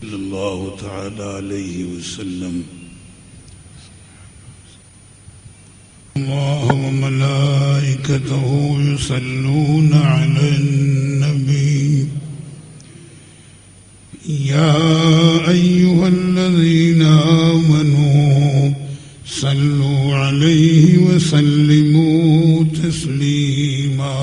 صلی اللہ تعالی علیہ وسلم اللہ وملائکتہ یصلون علی النبی یا ایہا الذین آمنوا صلوا علیہ وسلموا تسلیما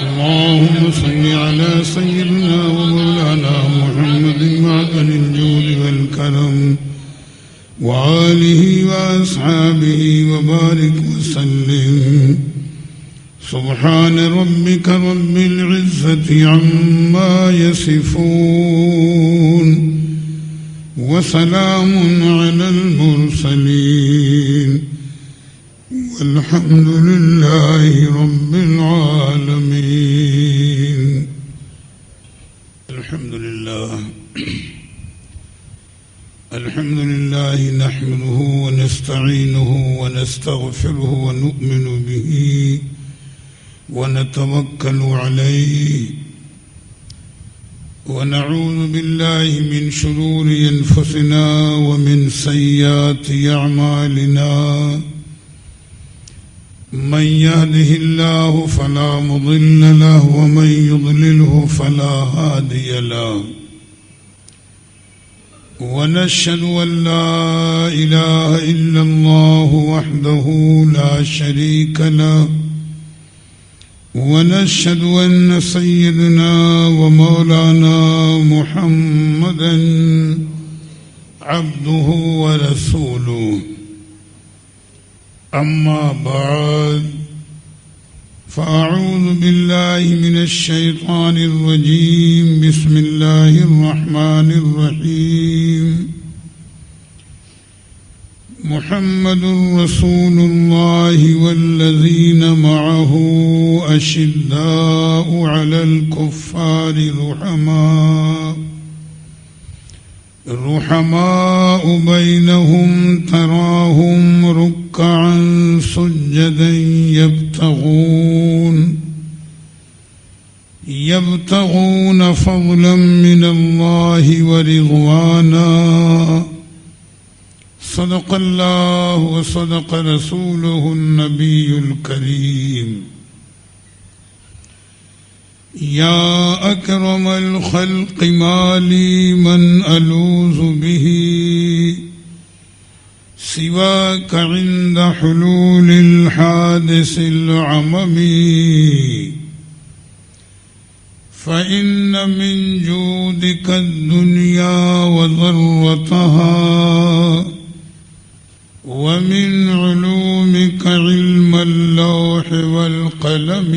اللهم صل على سيدنا ومولانا محمد معدن الجود والكرم وآله وأصحابه وبارك وسلم سبحان ربك رب العزة عما يصفون وسلام على المرسلين والحمد لله رب العالمين. الحمد لله نحمده ونستعينه ونستغفره ونؤمن به ونتوكل عليه ونعوذ بالله من شرور أنفسنا ومن سيئات أعمالنا من يهده الله فلا مضل له ومن يضلله فلا هادي له ونشهد أن لا إله إلا الله وحده لا شريك له ونشهد أن سيدنا ومولانا محمدا عبده ورسوله. أما بعد فأعوذ بالله من الشيطان الرجيم بسم الله الرحمن الرحيم. محمد رسول الله والذين معه أشداء على الكفار رحماء بينهم تراهم ركعا سجدا يبتغون فضلا من الله ورضوانا. صدق الله وصدق رسوله النبي الكريم. يا أكرم الخلق ما لي من ألوذ به سواك عند حلول الحادث العممي فإن من جودك الدنيا وضرتها ومن علومك علم اللوح والقلم.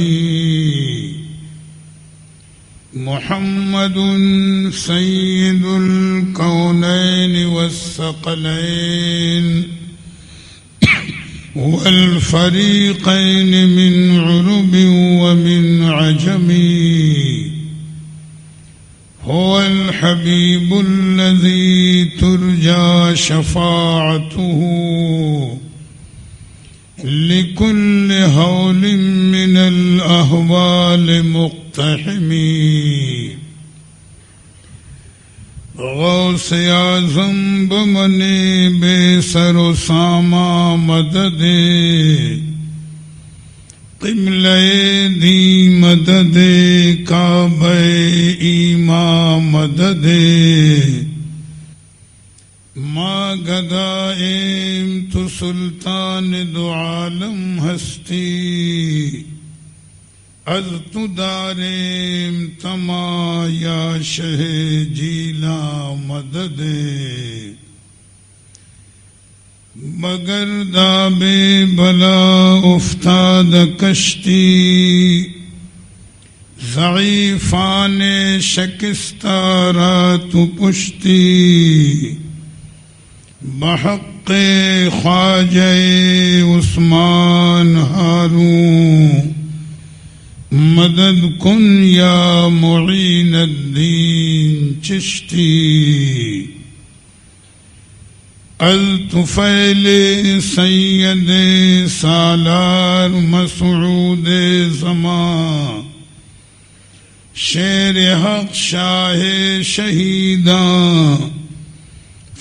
محمد سيد الكونين والثقلين والفريقين من عرب ومن عجم. هو الحبيب الذي ترجى شفاعته لكل هول من الأهوال مقتحم. غوث اعظم بمنے بے سر و ساما مدد قبلہ دی مدد کعبہ ایما مدد ما گدائم تو سلطان دو عالم ہستی از تو داریم تما یا شہ جیلا مدد. مگر داب بلا افتاد کشتی ضعیفان شکستہ را تو پشتی بحق خواجہ عثمان ہاروں مدد کن یا معین الدین چشتی. الطفیل سید سالار مسعود زمان شیر حق شاہ شہیداں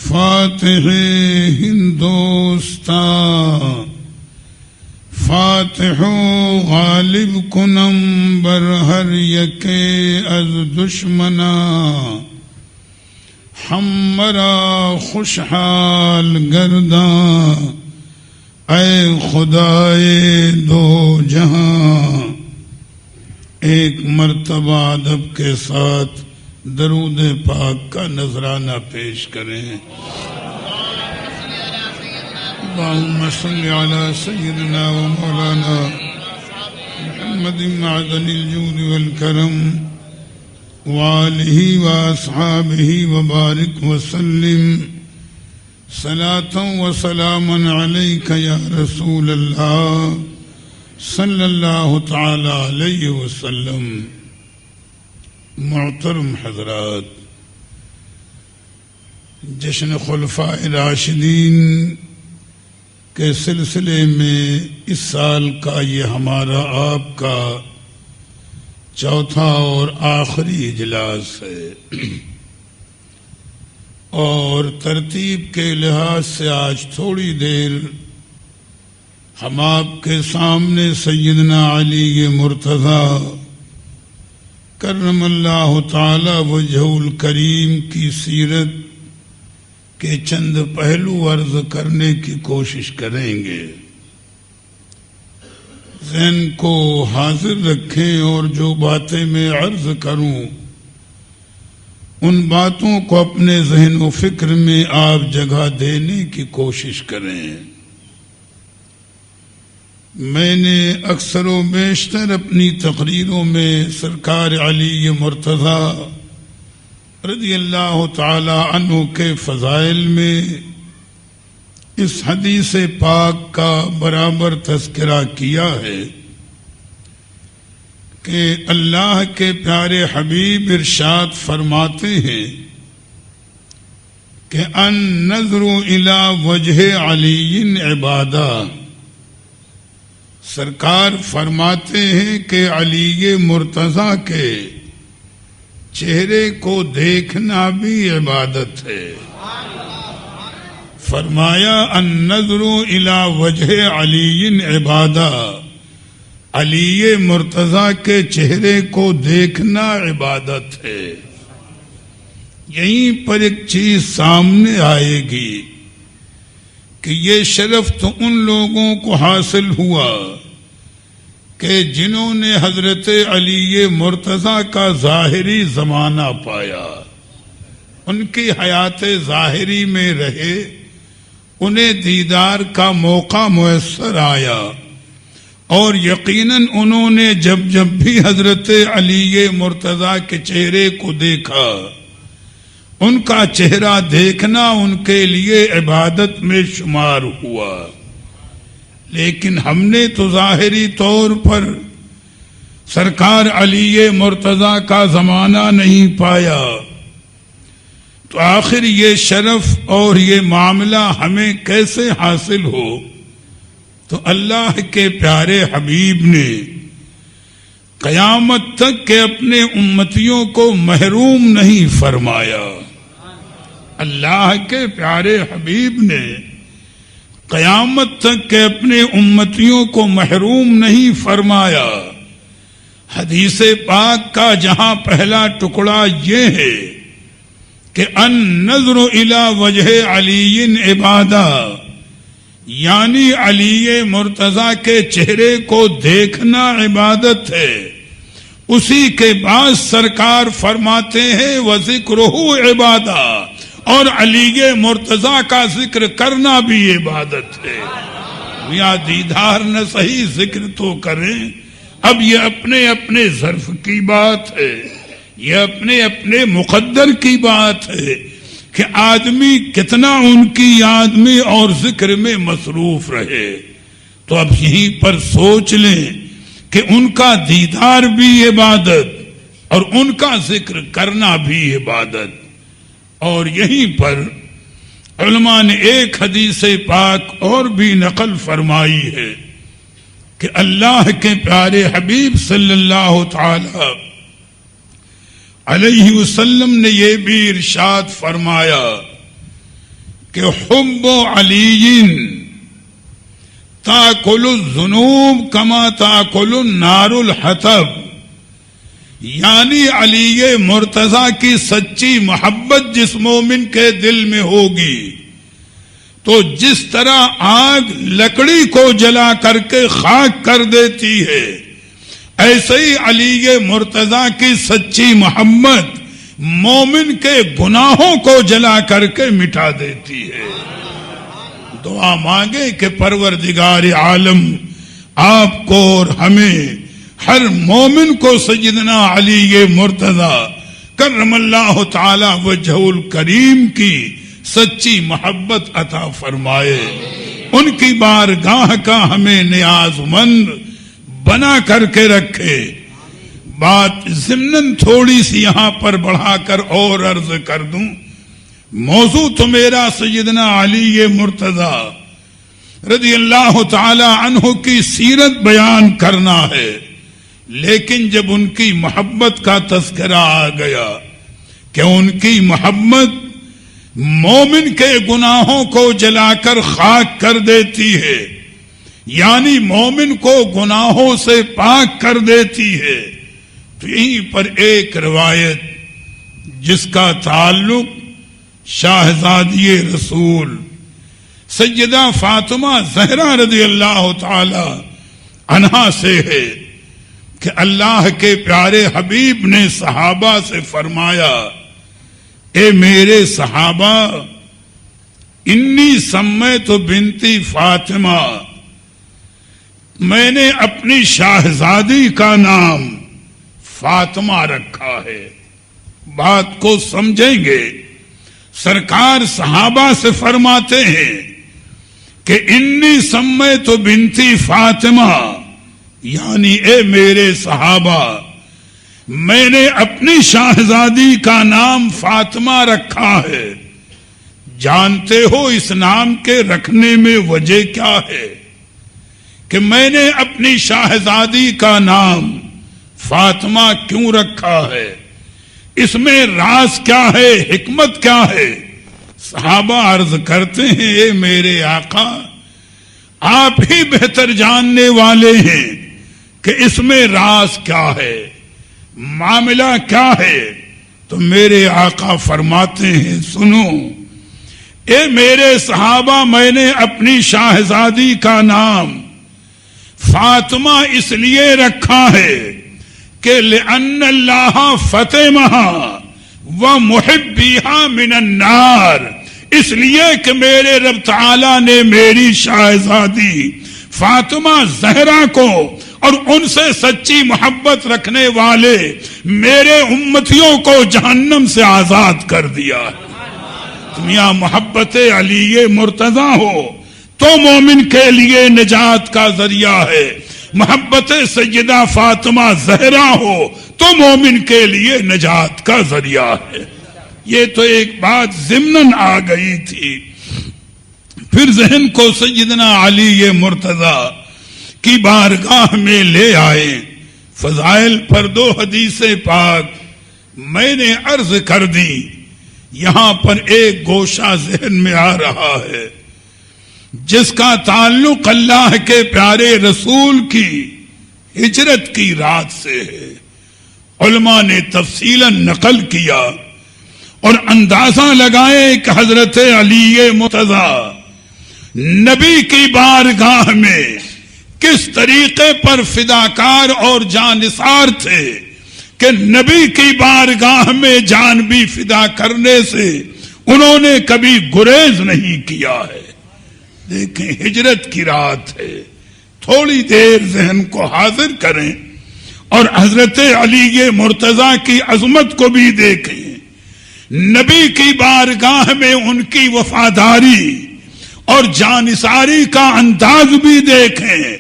فاتح ہندوستان فاتح و غالب کنم بر ہر یکے از دشمنا ہمرا خوشحال گرداں اے خدائے دو جہاں. ایک مرتبہ ادب کے ساتھ درود پاک کا نذرانہ پیش کریں. اللہم صل علی سیدنا و مولانا محمد معدن الجود والکرم وآلہ واصحابہ وبارک وسلم صلاة و سلاما علیک یا رسول اللہ صلی اللہ تعالی علیہ وسلم. محترم حضرات، جشن خلفاء راشدین کے سلسلے میں اس سال کا یہ ہمارا آپ کا چوتھا اور آخری اجلاس ہے، اور ترتیب کے لحاظ سے آج تھوڑی دیر ہم آپ کے سامنے سیدنا علی مرتضیٰ کرم اللہ تعالی وجہ الکریم کی سیرت کے چند پہلو عرض کرنے کی کوشش کریں گے. ذہن کو حاضر رکھیں اور جو باتیں میں عرض کروں ان باتوں کو اپنے ذہن و فکر میں آپ جگہ دینے کی کوشش کریں. میں نے اکثر و بیشتر اپنی تقریروں میں سرکار علی مرتضیٰ رضی اللہ تعالی عنہ کے فضائل میں اس حدیث پاک کا برابر تذکرہ کیا ہے کہ اللہ کے پیارے حبیب ارشاد فرماتے ہیں کہ ان نظر الی وجہ علی عبادہ. سرکار فرماتے ہیں کہ علی مرتضیٰ کے چہرے کو دیکھنا بھی عبادت ہے. فرمایا النظر الی وجہ علی عبادہ، علی مرتضیٰ کے چہرے کو دیکھنا عبادت ہے. یہیں پر ایک چیز سامنے آئے گی کہ یہ شرف تو ان لوگوں کو حاصل ہوا کہ جنہوں نے حضرت علی مرتضیٰ کا ظاہری زمانہ پایا، ان کی حیات ظاہری میں رہے، انہیں دیدار کا موقع میسر آیا، اور یقیناً انہوں نے جب جب بھی حضرت علی مرتضیٰ کے چہرے کو دیکھا، ان کا چہرہ دیکھنا ان کے لیے عبادت میں شمار ہوا. لیکن ہم نے تو ظاہری طور پر سرکار علی مرتضیٰ کا زمانہ نہیں پایا، تو آخر یہ شرف اور یہ معاملہ ہمیں کیسے حاصل ہو؟ تو اللہ کے پیارے حبیب نے قیامت تک کے اپنے امتیوں کو محروم نہیں فرمایا. اللہ کے پیارے حبیب نے قیامت تک کے اپنے امتیوں کو محروم نہیں فرمایا. حدیث پاک کا جہاں پہلا ٹکڑا یہ ہے کہ ان نظر الی وجہ علی عبادہ، یعنی علی مرتضیٰ کے چہرے کو دیکھنا عبادت ہے. اسی کے بعد سرکار فرماتے ہیں وذکرہ عبادہ، اور علی مرتضیٰ کا ذکر کرنا بھی عبادت ہے. یا دیدار نہ صحیح ذکر تو کریں. اب یہ اپنے اپنے ظرف کی بات ہے، یہ اپنے اپنے مقدر کی بات ہے کہ آدمی کتنا ان کی یاد میں اور ذکر میں مصروف رہے. تو اب یہیں پر سوچ لیں کہ ان کا دیدار بھی عبادت اور ان کا ذکر کرنا بھی عبادت. اور یہیں پر علماء نے ایک حدیث پاک اور بھی نقل فرمائی ہے کہ اللہ کے پیارے حبیب صلی اللہ تعالی علیہ وسلم نے یہ بھی ارشاد فرمایا کہ حب علی تاکل الذنوب کما تاکل النار الحطب، یعنی علی مرتضی کی سچی محبت جس مومن کے دل میں ہوگی تو جس طرح آگ لکڑی کو جلا کر کے خاک کر دیتی ہے، ایسے ہی علی مرتضی کی سچی محبت مومن کے گناہوں کو جلا کر کے مٹا دیتی ہے۔ دعا مانگے کہ پروردگار عالم آپ کو اور ہمیں ہر مومن کو سیدنا علی مرتضی کرم اللہ تعالی وجہ الکریم کی سچی محبت عطا فرمائے، ان کی بارگاہ کا ہمیں نیاز مند بنا کر کے رکھے۔ بات ضمناً تھوڑی سی یہاں پر بڑھا کر اور عرض کر دوں، موضوع تو میرا سیدنا علی مرتضی رضی اللہ تعالی عنہ کی سیرت بیان کرنا ہے، لیکن جب ان کی محبت کا تذکرہ آ گیا کہ ان کی محبت مومن کے گناہوں کو جلا کر خاک کر دیتی ہے، یعنی مومن کو گناہوں سے پاک کر دیتی ہے، تو یہیں پر ایک روایت جس کا تعلق شاہزادی رسول سیدہ فاطمہ زہرا رضی اللہ تعالی عنہا سے ہے کہ اللہ کے پیارے حبیب نے صحابہ سے فرمایا، اے میرے صحابہ، انی سمیت بنتی فاطمہ، میں نے اپنی شاہزادی کا نام فاطمہ رکھا ہے۔ بات کو سمجھیں گے، سرکار صحابہ سے فرماتے ہیں کہ انی سمیت بنتی فاطمہ، یعنی اے میرے صحابہ، میں نے اپنی شاہزادی کا نام فاطمہ رکھا ہے۔ جانتے ہو اس نام کے رکھنے میں وجہ کیا ہے کہ میں نے اپنی شاہزادی کا نام فاطمہ کیوں رکھا ہے؟ اس میں راز کیا ہے، حکمت کیا ہے؟ صحابہ عرض کرتے ہیں، اے میرے آقا، آپ ہی بہتر جاننے والے ہیں کہ اس میں راز کیا ہے، معاملہ کیا ہے۔ تو میرے آقا فرماتے ہیں، سنو اے میرے صحابہ، میں نے اپنی شاہزادی کا نام فاطمہ اس لیے رکھا ہے کہ لأن اللہ فاطمہ ومحبیہا من النار، اس لیے کہ میرے رب تعالی نے میری شاہزادی فاطمہ زہرا کو اور ان سے سچی محبت رکھنے والے میرے امتیوں کو جہنم سے آزاد کر دیا ہے۔ تم یہاں محبت علی مرتضی ہو تو مومن کے لیے نجات کا ذریعہ ہے، محبت سیدہ فاطمہ زہرا ہو تو مومن کے لیے نجات کا ذریعہ ہے۔ یہ تو ایک بات ضمناً آ گئی تھی۔ پھر ذہن کو سیدنا علی مرتضی کی بارگاہ میں لے آئے۔ فضائل پر 2 حدیثیں پاک میں نے عرض کر دی، یہاں پر ایک گوشہ ذہن میں آ رہا ہے جس کا تعلق اللہ کے پیارے رسول کی ہجرت کی رات سے ہے۔ علماء نے تفصیلاً نقل کیا اور اندازہ لگائے کہ حضرت علی مرتضی نبی کی بارگاہ میں کس طریقے پر فداکار اور جانثار تھے کہ نبی کی بارگاہ میں جان بھی فدا کرنے سے انہوں نے کبھی گریز نہیں کیا ہے۔ دیکھیں، ہجرت کی رات ہے، تھوڑی دیر ذہن کو حاضر کریں اور حضرت علی مرتضی کی عظمت کو بھی دیکھیں، نبی کی بارگاہ میں ان کی وفاداری اور جانثاری کا انداز بھی دیکھیں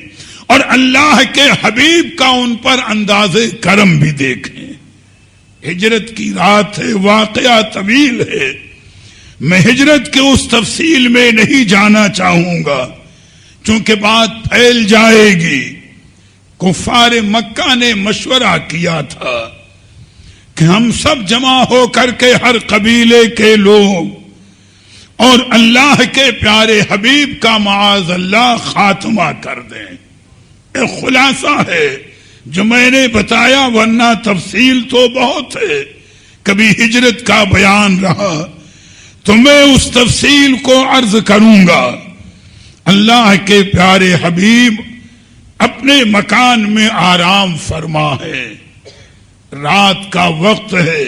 اور اللہ کے حبیب کا ان پر انداز کرم بھی دیکھیں۔ ہجرت کی رات ہے، واقعہ طویل ہے، میں ہجرت کے اس تفصیل میں نہیں جانا چاہوں گا چونکہ بات پھیل جائے گی۔ کفار مکہ نے مشورہ کیا تھا کہ ہم سب جمع ہو کر کے ہر قبیلے کے لوگ اور اللہ کے پیارے حبیب کا معاذ اللہ خاتمہ کر دیں. ایک خلاصہ ہے جو میں نے بتایا، ورنہ تفصیل تو بہت ہے. کبھی ہجرت کا بیان رہا تو میں اس تفصیل کو عرض کروں گا. اللہ کے پیارے حبیب اپنے مکان میں آرام فرما ہے، رات کا وقت ہے.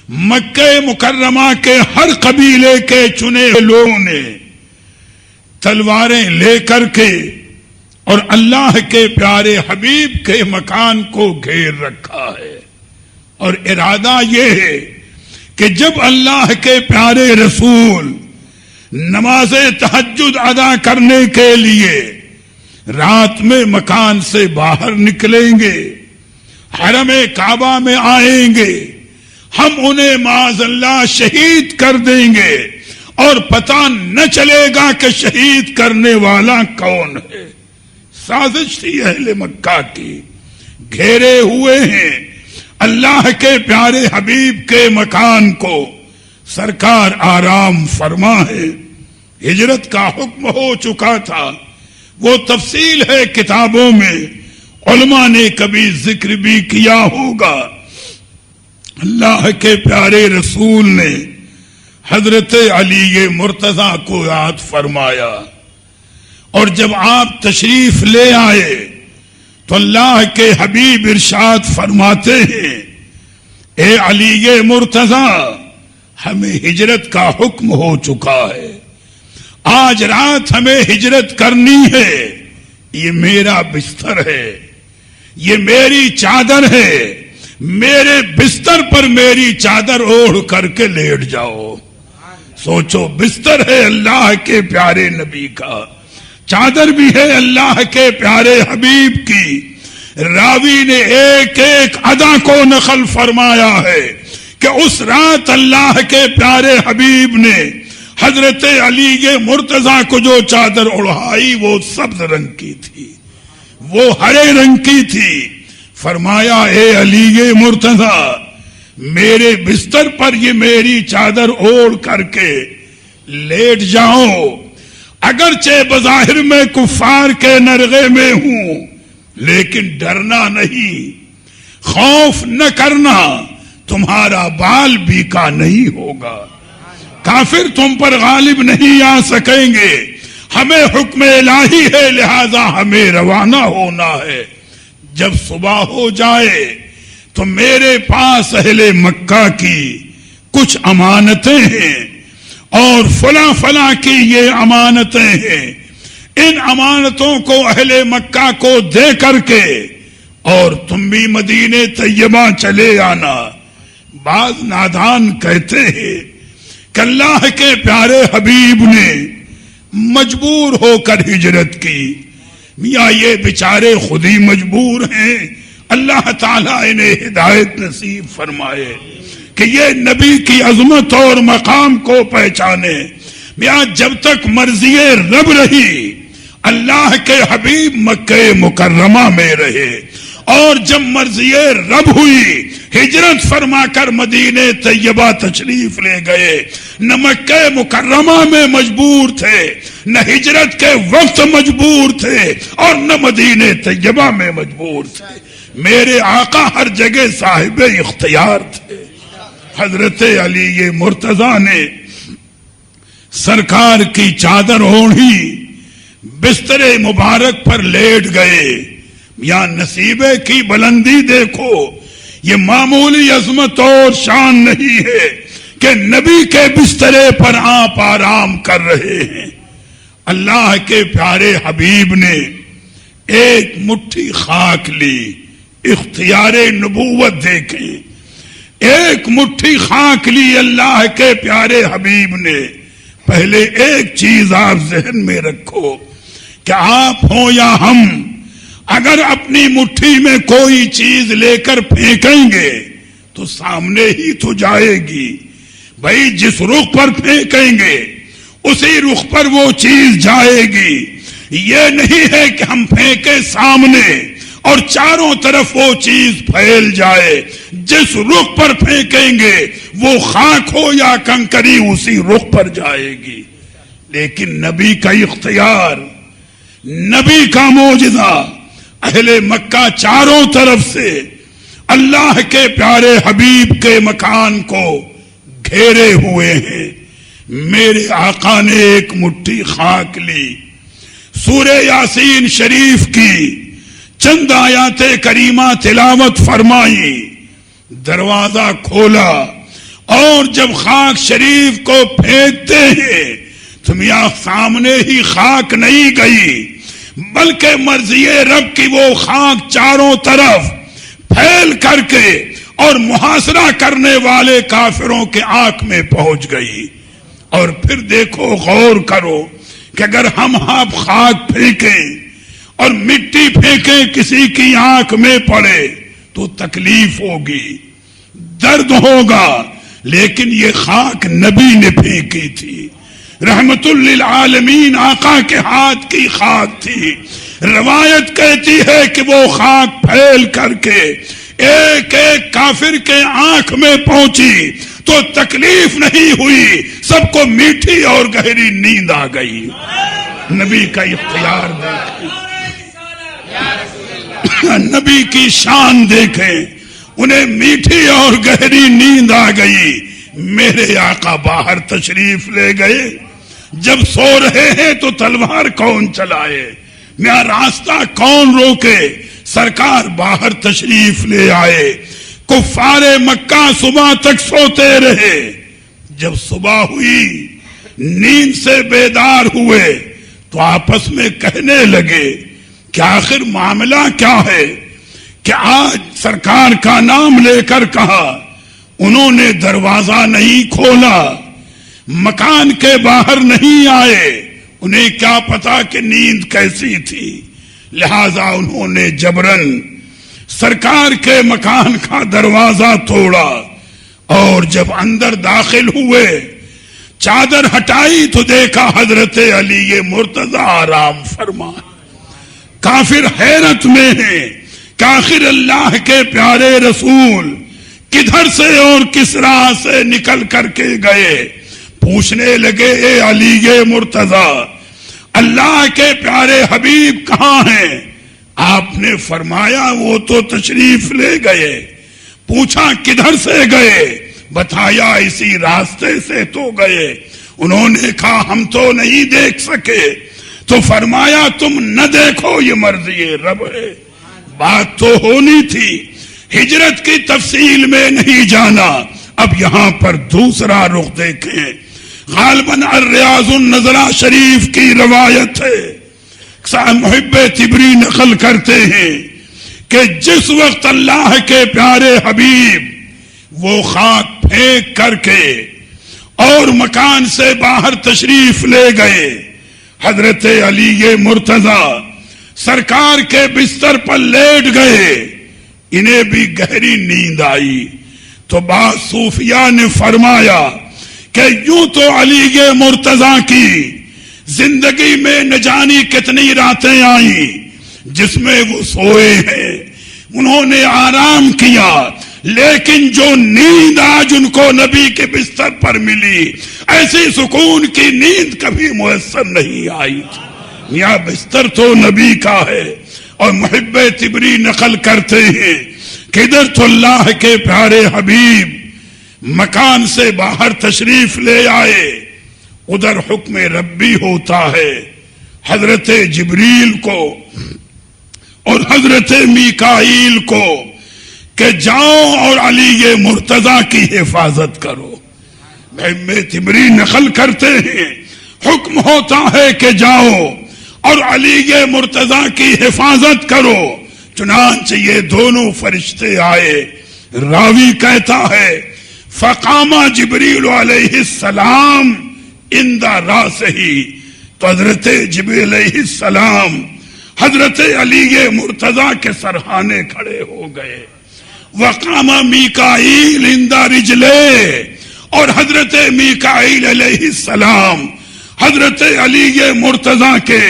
مکہ مکرمہ کے ہر قبیلے کے چنے لوگوں نے تلواریں لے کر کے اور اللہ کے پیارے حبیب کے مکان کو گھیر رکھا ہے، اور ارادہ یہ ہے کہ جب اللہ کے پیارے رسول نماز تہجد ادا کرنے کے لیے رات میں مکان سے باہر نکلیں گے، حرم کعبہ میں آئیں گے، ہم انہیں معاذ اللہ شہید کر دیں گے اور پتہ نہ چلے گا کہ شہید کرنے والا کون ہے. سازش تھی اہل مکہ کی، گھیرے ہوئے ہیں اللہ کے پیارے حبیب کے مکان کو. سرکار آرام فرما ہے، ہجرت کا حکم ہو چکا تھا. وہ تفصیل ہے کتابوں میں، علماء نے کبھی ذکر بھی کیا ہوگا. اللہ کے پیارے رسول نے حضرت علی مرتضیٰ کو یاد فرمایا، اور جب آپ تشریف لے آئے تو اللہ کے حبیب ارشاد فرماتے ہیں، اے علی مرتضیٰ، ہمیں ہجرت کا حکم ہو چکا ہے، آج رات ہمیں ہجرت کرنی ہے. یہ میرا بستر ہے، یہ میری چادر ہے، میرے بستر پر میری چادر اوڑھ کر کے لیٹ جاؤ. سوچو، بستر ہے اللہ کے پیارے نبی کا، چادر بھی ہے اللہ کے پیارے حبیب کی. راوی نے ایک ایک ادا کو نقل فرمایا ہے کہ اس رات اللہ کے پیارے حبیب نے حضرت علی مرتضیٰ کو جو چادر اڑائی وہ سبز رنگ کی تھی، وہ ہرے رنگ کی تھی. فرمایا، اے علی مرتضیٰ، میرے بستر پر یہ میری چادر اوڑھ کر کے لیٹ جاؤ. اگرچہ بظاہر میں کفار کے نرغے میں ہوں، لیکن ڈرنا نہیں، خوف نہ کرنا، تمہارا بال بیکا نہیں ہوگا، کافر تم پر غالب نہیں آ سکیں گے. ہمیں حکم الہی ہے، لہذا ہمیں روانہ ہونا ہے. جب صبح ہو جائے تو میرے پاس اہل مکہ کی کچھ امانتیں ہیں اور فلاں فلاں کی یہ امانتیں ہیں. ان امانتوں کو اہل مکہ کو دے کر کے اور تم بھی مدینے طیبہ چلے آنا. بعض نادان کہتے ہیں کہ اللہ کے پیارے حبیب نے مجبور ہو کر ہجرت کی. میاں یہ بیچارے خود ہی مجبور ہیں، اللہ تعالیٰ انہیں ہدایت نصیب فرمائے کہ یہ نبی کی عظمت اور مقام کو پہچانے. میاں جب تک مرضی رب رہی اللہ کے حبیب مکہ مکرمہ میں رہے، اور جب مرضی رب ہوئی ہجرت فرما کر مدینہ طیبہ تشریف لے گئے. نہ مکہ مکرمہ میں مجبور تھے، نہ ہجرت کے وقت مجبور تھے، اور نہ مدینہ طیبہ میں مجبور تھے. میرے آقا ہر جگہ صاحب اختیار تھے. حضرت علی مرتضیٰ نے سرکار کی چادر اوڑھی، بستر مبارک پر لیٹ گئے. یا نصیبے کی بلندی دیکھو، یہ معمولی عظمت اور شان نہیں ہے کہ نبی کے بسترے پر آپ آرام کر رہے ہیں. اللہ کے پیارے حبیب نے ایک مٹھی خاک لی، اختیار نبوت دیکھیں، ایک مٹھی خاک لی اللہ کے پیارے حبیب نے. پہلے ایک چیز آپ ذہن میں رکھو کہ آپ ہوں یا ہم، اگر اپنی مٹھی میں کوئی چیز لے کر پھینکیں گے تو سامنے ہی تو جائے گی. بھائی جس رخ پر پھینکیں گے اسی رخ پر وہ چیز جائے گی. یہ نہیں ہے کہ ہم پھینکے سامنے اور چاروں طرف وہ چیز پھیل جائے، جس رخ پر پھینکیں گے وہ خاک ہو یا کنکری اسی رخ پر جائے گی۔ لیکن نبی کا اختیار، نبی کا معجزہ، اہل مکہ چاروں طرف سے اللہ کے پیارے حبیب کے مکان کو گھیرے ہوئے ہیں۔ میرے آقا نے ایک مٹھی خاک لی، سورہ یاسین شریف کی چند آیات کریمہ تلاوت فرمائی، دروازہ کھولا، اور جب خاک شریف کو پھینکتے ہیں تو میاں سامنے ہی خاک نہیں گئی، بلکہ مرضی رب کی وہ خاک چاروں طرف پھیل کر کے اور محاصرہ کرنے والے کافروں کے آنکھ میں پہنچ گئی۔ اور پھر دیکھو، غور کرو کہ اگر ہم آپ خاک پھینکیں اور مٹی پھینکیں کسی کی آنکھ میں پڑے تو تکلیف ہوگی، درد ہوگا، لیکن یہ خاک نبی نے پھینکی تھی، رحمت للعالمین آقا کے ہاتھ کی خاک تھی۔ روایت کہتی ہے کہ وہ خاک پھیل کر کے ایک ایک کافر کے آنکھ میں پہنچی تو تکلیف نہیں ہوئی، سب کو میٹھی اور گہری نیند آ گئی۔ نبی کا اختیار دیکھیں، نبی کی شان دیکھیں، انہیں میٹھی اور گہری نیند آ گئی۔ میرے آقا باہر تشریف لے گئے، جب سو رہے ہیں تو تلوار کون چلائے، میرا راستہ کون روکے، سرکار باہر تشریف لے آئے۔ کفار مکہ صبح تک سوتے رہے، جب صبح ہوئی نیند سے بیدار ہوئے تو آپس میں کہنے لگے کہ آخر معاملہ کیا ہے کہ آج سرکار کا نام لے کر کہا، انہوں نے دروازہ نہیں کھولا، مکان کے باہر نہیں آئے، انہیں کیا پتا کہ نیند کیسی تھی، لہذا انہوں نے جبرن سرکار کے مکان کا دروازہ توڑا، اور جب اندر داخل ہوئے چادر ہٹائی تو دیکھا حضرت علی مرتضی آرام فرما۔ کافر حیرت میں ہیں کہ آخر اللہ کے پیارے رسول کدھر سے اور کس راہ سے نکل کر کے گئے۔ پوچھنے لگے، اے علی مرتضی، اللہ کے پیارے حبیب کہاں ہیں؟ آپ نے فرمایا وہ تو تشریف لے گئے۔ پوچھا کدھر سے گئے؟ بتایا اسی راستے سے تو گئے۔ انہوں نے کہا ہم تو نہیں دیکھ سکے، تو فرمایا تم نہ دیکھو، یہ مرضی رب ہے۔ بات تو ہونی تھی، ہجرت کی تفصیل میں نہیں جانا۔ اب یہاں پر دوسرا رخ دیکھیں، غالباً الریاض النظرہ شریف کی روایت ہے، محب تبری نقل کرتے ہیں کہ جس وقت اللہ کے پیارے حبیب وہ خاک پھینک کر کے اور مکان سے باہر تشریف لے گئے، حضرت علی مرتضی سرکار کے بستر پر لیٹ گئے، انہیں بھی گہری نیند آئی۔ تو بعض صوفیاء نے فرمایا کہ یوں تو علی مرتضی کی زندگی میں نہ جانی کتنی راتیں آئیں جس میں وہ سوئے ہیں، انہوں نے آرام کیا، لیکن جو نیند آج ان کو نبی کے بستر پر ملی، ایسی سکون کی نیند کبھی میسر نہیں آئی۔ یہاں بستر تو نبی کا ہے، اور محب تبری نقل کرتے ہیں کہ ادھر تو اللہ کے پیارے حبیب مکان سے باہر تشریف لے آئے، ادھر حکم ربی ہوتا ہے حضرت جبریل کو اور حضرت میکائیل کو کہ جاؤ اور علی مرتضی کی حفاظت کرو۔ میں تبری نقل کرتے ہیں حکم ہوتا ہے کہ جاؤ اور علی مرتضی کی حفاظت کرو، چنانچہ یہ دونوں فرشتے آئے۔ راوی کہتا ہے فقام جبریل علیہ السلام عند راسہ، تو حضرت جبریل علیہ السلام حضرت علی مرتضی کے سرہانے کھڑے ہو گئے۔ وقام میکائیل عند رجلے، اور حضرت میکائیل علیہ السلام حضرت علی مرتضی کے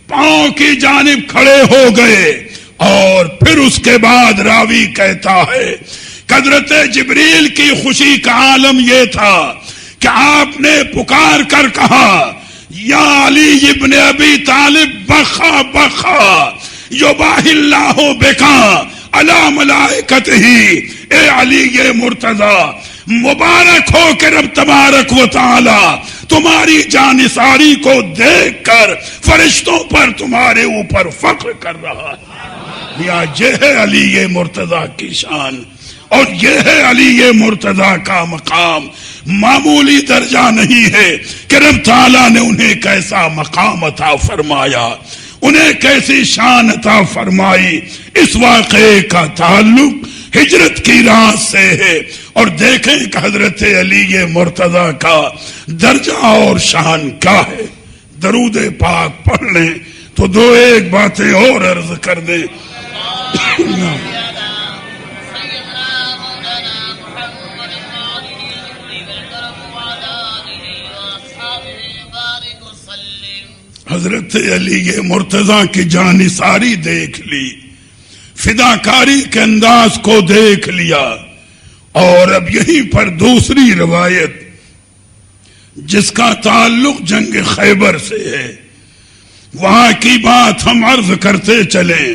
پاؤں کی جانب کھڑے ہو گئے، اور پھر اس کے بعد راوی کہتا ہے حضرت جبریل کی خوشی کا عالم یہ تھا کہ آپ نے پکار کر کہا یا علی ابن ابی طالب بخا بخا یباہی اللہ بکا علی ملائکتہ، اے علی یہ مرتضی مبارک ہو کہ رب تبارک و تعالی تمہاری جانثاری کو دیکھ کر فرشتوں پر تمہارے اوپر فخر کر رہا ہے۔ یہ ہے علی یہ مرتضی کی شان، اور یہ ہے علی یہ مرتضی کا مقام۔ معمولی درجہ نہیں ہے کہ رب تعالیٰ نے انہیں کیسا مقام عطا فرمایا، انہیں کیسی شان عطا فرمائی۔ اس واقعے کا تعلق ہجرت کی رات سے ہے، اور دیکھیں کہ حضرت علی یہ مرتضی کا درجہ اور شان کیا ہے۔ درود پاک پڑھ لیں تو دو ایک باتیں اور عرض کر دیں۔ حضرت علی یہ مرتضی کی جانثاری دیکھ لی، فداکاری کے انداز کو دیکھ لیا، اور اب یہیں پر دوسری روایت جس کا تعلق جنگ خیبر سے ہے، وہاں کی بات ہم عرض کرتے چلیں۔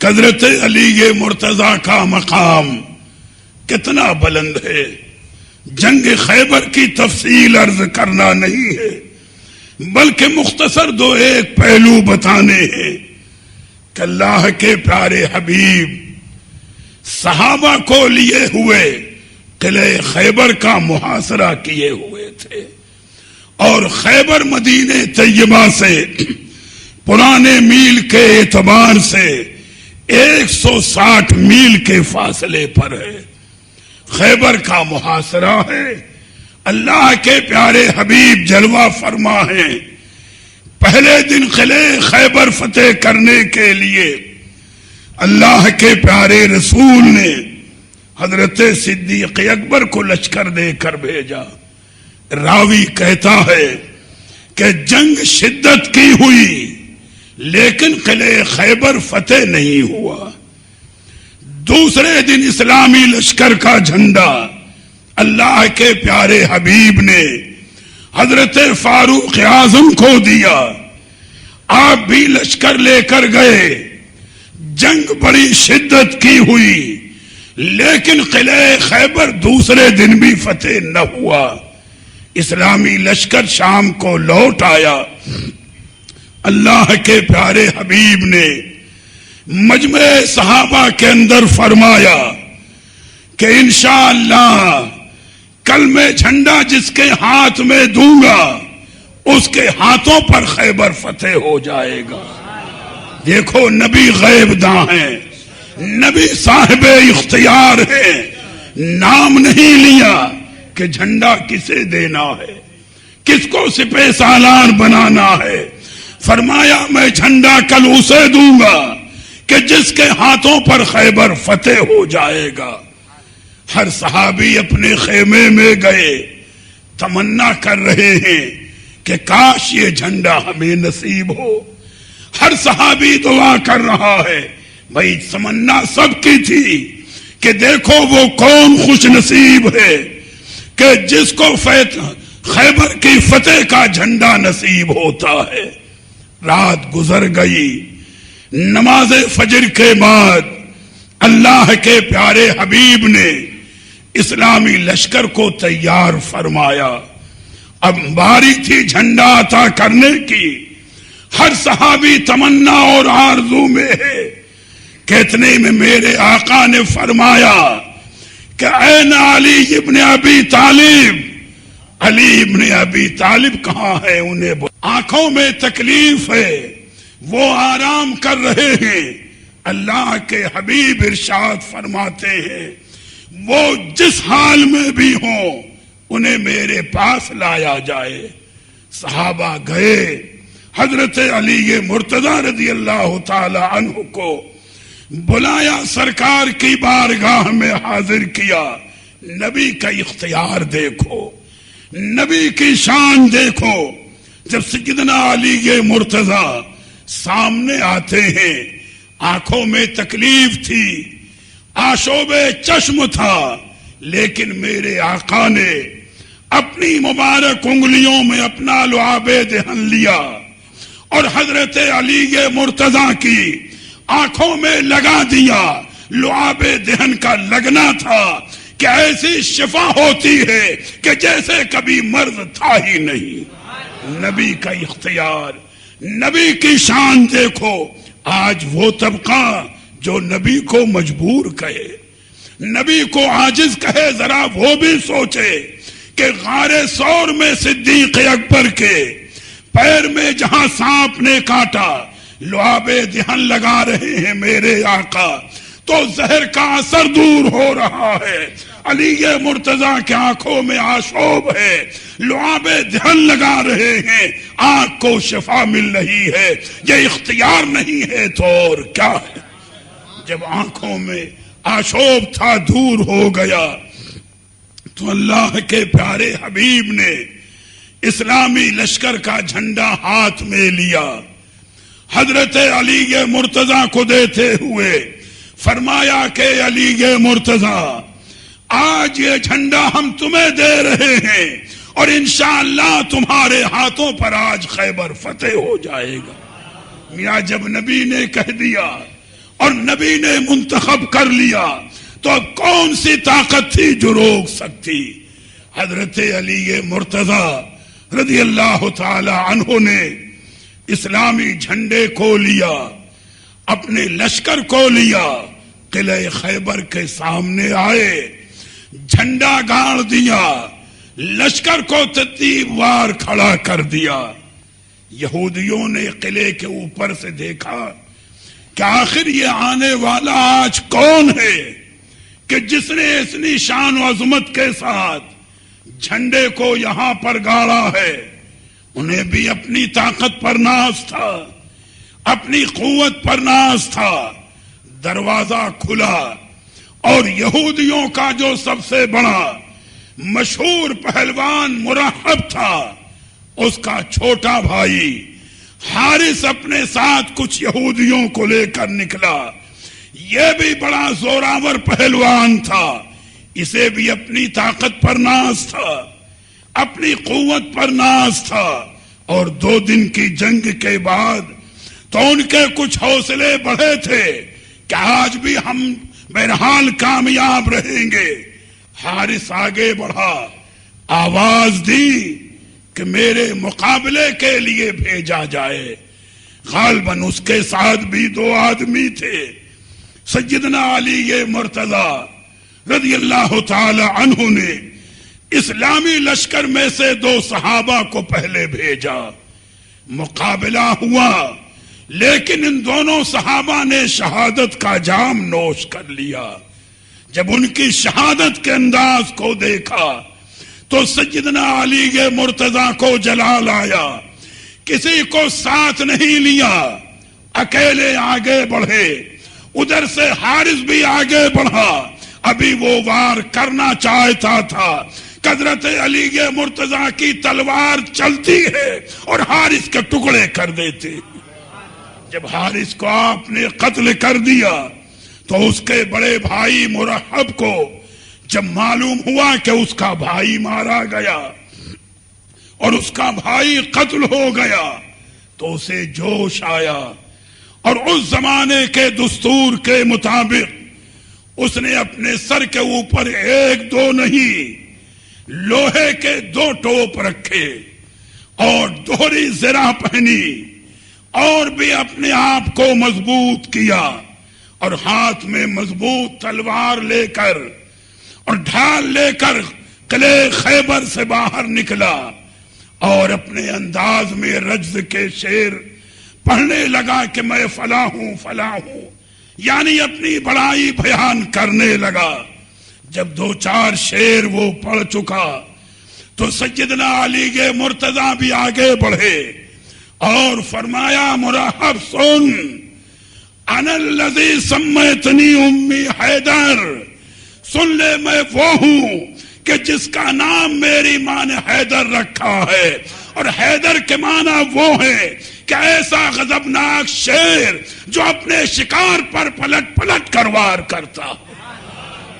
حضرت علی یہ مرتضی کا مقام کتنا بلند ہے، جنگ خیبر کی تفصیل عرض کرنا نہیں ہے، بلکہ مختصر دو ایک پہلو بتانے ہیں کہ اللہ کے پیارے حبیب صحابہ کو لیے ہوئے قلعہ خیبر کا محاصرہ کیے ہوئے تھے، اور خیبر مدینہ طیبہ سے پرانے میل کے اعتبار سے 160 میل کے فاصلے پر ہے۔ خیبر کا محاصرہ ہے، اللہ کے پیارے حبیب جلوہ فرما ہیں۔ پہلے دن قلعہ خیبر فتح کرنے کے لیے اللہ کے پیارے رسول نے حضرت صدیق اکبر کو لشکر دے کر بھیجا۔ راوی کہتا ہے کہ جنگ شدت کی ہوئی، لیکن قلعہ خیبر فتح نہیں ہوا۔ دوسرے دن اسلامی لشکر کا جھنڈا اللہ کے پیارے حبیب نے حضرت فاروق اعظم کو دیا، آپ بھی لشکر لے کر گئے۔ جنگ بڑی شدت کی ہوئی، لیکن قلعہ خیبر دوسرے دن بھی فتح نہ ہوا۔ اسلامی لشکر شام کو لوٹ آیا۔ اللہ کے پیارے حبیب نے مجمع صحابہ کے اندر فرمایا کہ انشاءاللہ کل میں جھنڈا جس کے ہاتھ میں دوں گا اس کے ہاتھوں پر خیبر فتح ہو جائے گا۔ دیکھو نبی غیب داں ہیں، نبی صاحب اختیار ہے، نام نہیں لیا کہ جھنڈا کسے دینا ہے، کس کو سپہ سالار بنانا ہے۔ فرمایا میں جھنڈا کل اسے دوں گا کہ جس کے ہاتھوں پر خیبر فتح ہو جائے گا۔ ہر صحابی اپنے خیمے میں گئے، تمنا کر رہے ہیں کہ کاش یہ جھنڈا ہمیں نصیب ہو۔ ہر صحابی دعا کر رہا ہے، بھائی تمنا سب کی تھی کہ دیکھو وہ کون خوش نصیب ہے کہ جس کو خیبر کی فتح کا جھنڈا نصیب ہوتا ہے۔ رات گزر گئی، نماز فجر کے بعد اللہ کے پیارے حبیب نے اسلامی لشکر کو تیار فرمایا۔ اب باری تھی جھنڈا عطا کرنے کی۔ ہر صحابی تمنا اور آرزو میں ہے کہ اتنے میں میرے آقا نے فرمایا کہ این علی ابن ابی طالب، علی ابن ابی طالب کہاں ہے؟ انہیں آنکھوں میں تکلیف ہے، وہ آرام کر رہے ہیں۔ اللہ کے حبیب ارشاد فرماتے ہیں وہ جس حال میں بھی ہوں انہیں میرے پاس لایا جائے۔ صحابہ گئے، حضرت علی مرتضی رضی اللہ تعالی عنہ کو بلایا، سرکار کی بارگاہ میں حاضر کیا۔ نبی کا اختیار دیکھو، نبی کی شان دیکھو۔ جب سیدنا علی مرتضی سامنے آتے ہیں، آنکھوں میں تکلیف تھی، آشوب چشم تھا، لیکن میرے آقا نے اپنی مبارک انگلیوں میں اپنا لعاب دہن لیا اور حضرت علی مرتضیٰ کی آنکھوں میں لگا دیا۔ لعاب دہن کا لگنا تھا کہ ایسی شفا ہوتی ہے کہ جیسے کبھی مرض تھا ہی نہیں۔ نبی کا اختیار، نبی کی شان دیکھو۔ آج وہ طبقہ جو نبی کو مجبور کہے، نبی کو عاجز کہے، ذرا وہ بھی سوچے کہ غار ثور میں صدیق اکبر کے پیر میں جہاں سانپ نے کاٹا لعاب دہن لگا رہے ہیں میرے آقا، تو زہر کا اثر دور ہو رہا ہے۔ علی مرتضیٰ کی آنکھوں میں آشوب ہے، لعاب دہن لگا رہے ہیں، آنکھ کو شفا مل رہی ہے۔ یہ اختیار نہیں ہے تو اور کیا ہے؟ جب آنکھوں میں آشوب تھا دور ہو گیا تو اللہ کے پیارے حبیب نے اسلامی لشکر کا جھنڈا ہاتھ میں لیا، حضرت علی مرتضیٰ کو دیتے ہوئے فرمایا کہ علی مرتضیٰ، آج یہ جھنڈا ہم تمہیں دے رہے ہیں اور انشاءاللہ تمہارے ہاتھوں پر آج خیبر فتح ہو جائے گا۔ میاں جب نبی نے کہہ دیا اور نبی نے منتخب کر لیا تو اب کون سی طاقت تھی جو روک سکتی؟ حضرت علی مرتضیٰ رضی اللہ تعالی عنہ نے اسلامی جھنڈے کو لیا، اپنے لشکر کو لیا، قلعہ خیبر کے سامنے آئے، جھنڈا گاڑ دیا، لشکر کو ترتیب وار کھڑا کر دیا۔ یہودیوں نے قلعے کے اوپر سے دیکھا کہ آخر یہ آنے والا آج کون ہے کہ جس نے اتنی شان و عظمت کے ساتھ جھنڈے کو یہاں پر گاڑا ہے۔ انہیں بھی اپنی طاقت پر ناز تھا، اپنی قوت پر ناز تھا۔ دروازہ کھلا اور یہودیوں کا جو سب سے بڑا مشہور پہلوان مرحب تھا، اس کا چھوٹا بھائی حارث اپنے ساتھ کچھ یہودیوں کو لے کر نکلا۔ یہ بھی بڑا زوراور پہلوان تھا، اسے بھی اپنی طاقت پر ناز تھا، اپنی قوت پر ناز تھا۔ اور 2 دن کی جنگ کے بعد تو ان کے کچھ حوصلے بڑھے تھے کہ آج بھی ہم بہرحال کامیاب رہیں گے۔ حارث آگے بڑھا، آواز دی کہ میرے مقابلے کے لیے بھیجا جائے۔ غالباً اس کے ساتھ بھی 2 آدمی تھے۔ سیدنا علی مرتضیٰ رضی اللہ تعالی عنہ نے اسلامی لشکر میں سے 2 صحابہ کو پہلے بھیجا۔ مقابلہ ہوا، لیکن ان دونوں صحابہ نے شہادت کا جام نوش کر لیا۔ جب ان کی شہادت کے انداز کو دیکھا تو سیدنا علی مرتضیٰ کو جلال آیا، کسی کو ساتھ نہیں لیا، اکیلے آگے بڑھے۔ ادھر سے حارث بھی آگے بڑھا، ابھی وہ وار کرنا چاہتا تھا، حضرت علی مرتضیٰ کی تلوار چلتی ہے اور حارث کے ٹکڑے کر دیتے۔ جب حارث کو آپ نے قتل کر دیا تو اس کے بڑے بھائی مرحب کو جب معلوم ہوا کہ اس کا بھائی مارا گیا اور اس کا بھائی قتل ہو گیا تو اسے جوش آیا، اور اس زمانے کے دستور کے مطابق اس نے اپنے سر کے اوپر 1-2 نہیں، لوہے کے 2 ٹوپ رکھے اور دوہری زرہ پہنی اور بھی اپنے آپ کو مضبوط کیا، اور ہاتھ میں مضبوط تلوار لے کر اور ڈھال لے کر قلعہ خیبر سے باہر نکلا اور اپنے انداز میں رجز کے شعر پڑھنے لگا کہ میں فلاں ہوں فلاں ہوں، یعنی اپنی بڑائی بیان کرنے لگا۔ جب 2-4 شعر وہ پڑھ چکا تو سیدنا علی مرتضیٰ بھی آگے بڑھے اور فرمایا مرحب سن، انا الذی سمیتنی امی حیدر، سن لے میں وہ ہوں کہ جس کا نام میری ماں نے حیدر رکھا ہے، اور حیدر کے معنی وہ ہے کہ ایسا غضبناک شیر جو اپنے شکار پر پلٹ پلٹ کر وار کرتا ہے،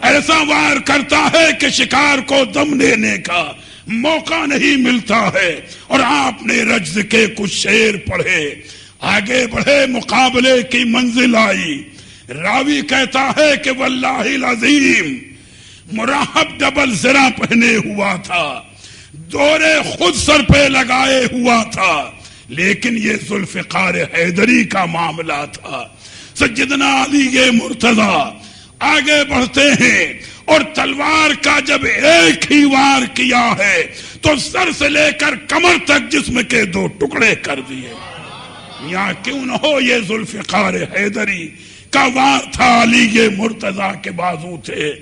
ایسا وار کرتا ہے کہ شکار کو دم دینے کا موقع نہیں ملتا ہے، اور آپ نے رجز کے کچھ شعر پڑھے، آگے بڑھے، مقابلے کی منزل آئی، راوی کہتا ہے کہ واللہ العظیم مراحب ڈبل زرہ پہنے ہوا تھا، دورے خود سر پہ لگائے ہوا تھا، لیکن یہ ذوالفقار حیدری کا معاملہ تھا۔ سیدنا علی مرتضی آگے بڑھتے ہیں اور تلوار کا جب ایک ہی وار کیا ہے تو سر سے لے کر کمر تک جسم کے 2 ٹکڑے کر دیے۔ یا کیوں نہ ہو، یہ ذوالفقار حیدری کا وار تھا، علی مرتضی کے بازو تھے۔